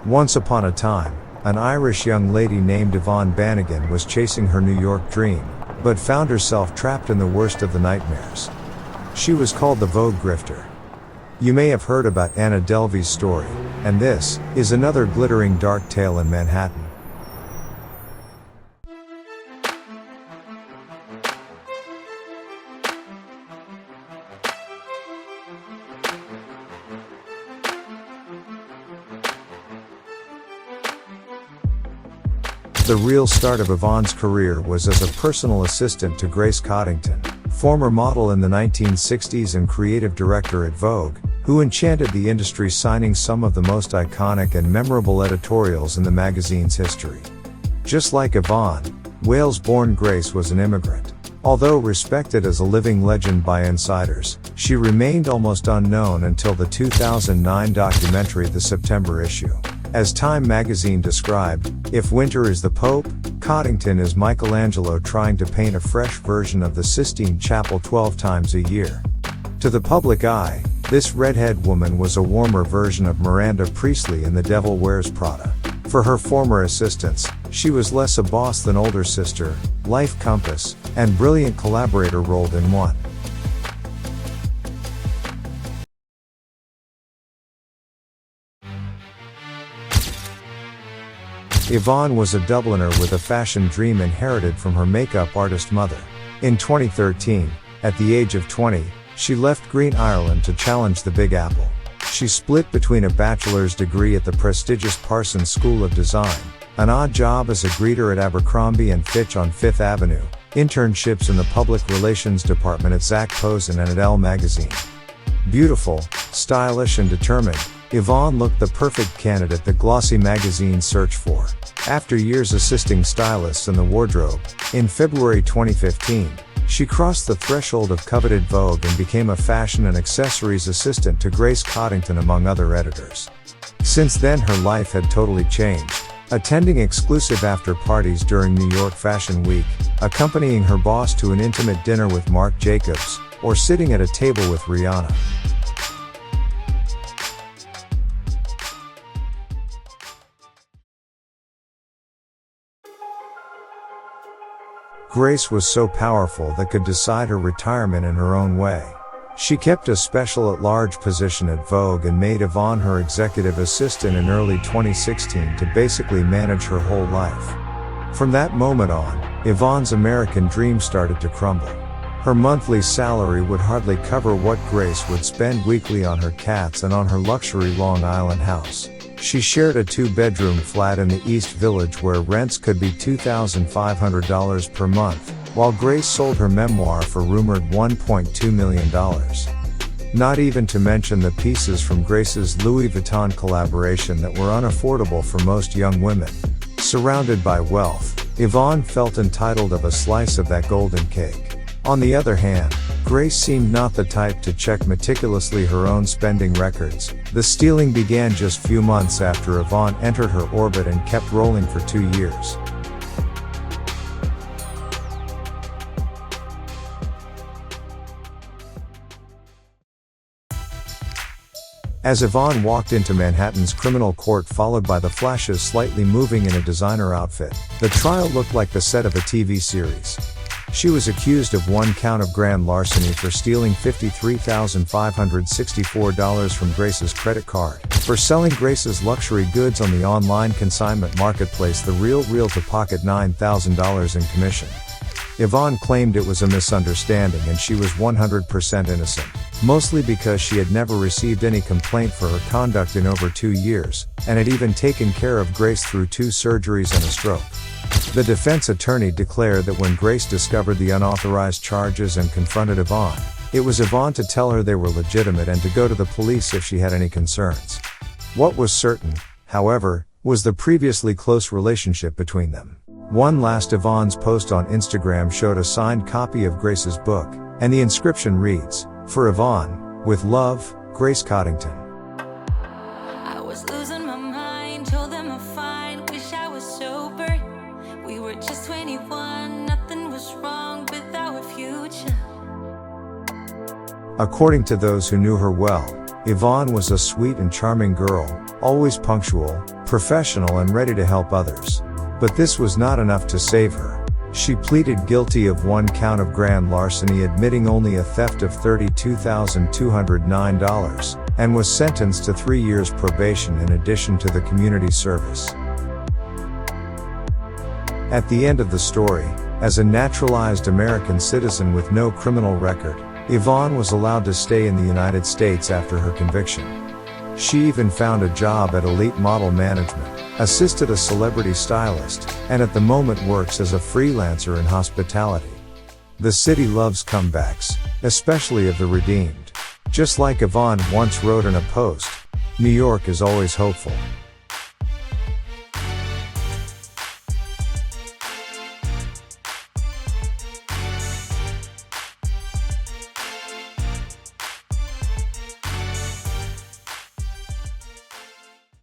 Once upon a time, an Irish young lady named Yvonne Bannigan was chasing her New York dream, but found herself trapped in the worst of the nightmares. She was called the Vogue grifter. You may have heard about Anna Delvey's story, and this is another glittering dark tale in Manhattan. The real start of Yvonne's career was as a personal assistant to Grace Coddington, former model in the 1960s and creative director at Vogue, who enchanted the industry, signing some of the most iconic and memorable editorials in the magazine's history. Just like Yvonne, Wales-born Grace was an immigrant. Although respected as a living legend by insiders, she remained almost unknown until the 2009 documentary The September Issue. As Time magazine described, if winter is the Pope, Coddington is Michelangelo trying to paint a fresh version of the Sistine Chapel 12 times a year. To the public eye, this redhead woman was a warmer version of Miranda Priestly in The Devil Wears Prada. For her former assistants, she was less a boss than older sister, life compass, and brilliant collaborator rolled in one. Yvonne was a Dubliner with a fashion dream inherited from her makeup artist mother. In 2013, at the age of 20, she left Green Ireland to challenge the Big Apple. She split between a bachelor's degree at the prestigious Parsons School of Design, an odd job as a greeter at Abercrombie & Fitch on Fifth Avenue, internships in the public relations department at Zac Posen and at Elle magazine. Beautiful, stylish and determined, Yvonne looked the perfect candidate the glossy magazine searched for. After years assisting stylists in the wardrobe, in February 2015, she crossed the threshold of coveted Vogue and became a fashion and accessories assistant to Grace Coddington among other editors. Since then her life had totally changed, attending exclusive after parties during New York Fashion Week, accompanying her boss to an intimate dinner with Marc Jacobs, or sitting at a table with Rihanna. Grace was so powerful that could decide her retirement in her own way. She kept a special at-large position at Vogue and made Yvonne her executive assistant in early 2016 to basically manage her whole life. From that moment on, Yvonne's American dream started to crumble. Her monthly salary would hardly cover what Grace would spend weekly on her cats and on her luxury Long Island house. She shared a two-bedroom flat in the East Village where rents could be $2,500 per month, while Grace sold her memoir for rumored $1.2 million. Not even to mention the pieces from Grace's Louis Vuitton collaboration that were unaffordable for most young women. Surrounded by wealth, Yvonne felt entitled of a slice of that golden cake. On the other hand, Grace seemed not the type to check meticulously her own spending records. The stealing began just few months after Yvonne entered her orbit and kept rolling for 2 years. As Yvonne walked into Manhattan's criminal court followed by the flashes slightly moving in a designer outfit, the trial looked like the set of a TV series. She was accused of 1 count of grand larceny for stealing $53,564 from Grace's credit card, for selling Grace's luxury goods on the online consignment marketplace The RealReal to pocket $9,000 in commission. Yvonne claimed it was a misunderstanding and she was 100% innocent, mostly because she had never received any complaint for her conduct in over 2 years, and had even taken care of Grace through 2 surgeries and a stroke. The defense attorney declared that when Grace discovered the unauthorized charges and confronted Yvonne, it was Yvonne to tell her they were legitimate and to go to the police if she had any concerns. What was certain, however, was the previously close relationship between them. One last Yvonne's post on Instagram showed a signed copy of Grace's book, and the inscription reads, "For Yvonne, with love, Grace Coddington." I was losing my mind, told them I'm fine, wish I was sober. We were just 21, nothing was wrong with our future. According to those who knew her well, Yvonne was a sweet and charming girl, always punctual, professional and ready to help others. But this was not enough to save her. She pleaded guilty of 1 count of grand larceny, admitting only a theft of $32,209, and was sentenced to 3 years probation in addition to the community service. At the end of the story, as a naturalized American citizen with no criminal record, Yvonne was allowed to stay in the United States after her conviction. She even found a job at Elite Model Management, assisted a celebrity stylist, and at the moment works as a freelancer in hospitality. The city loves comebacks, especially of the redeemed. Just like Yvonne once wrote in a post, New York is always hopeful.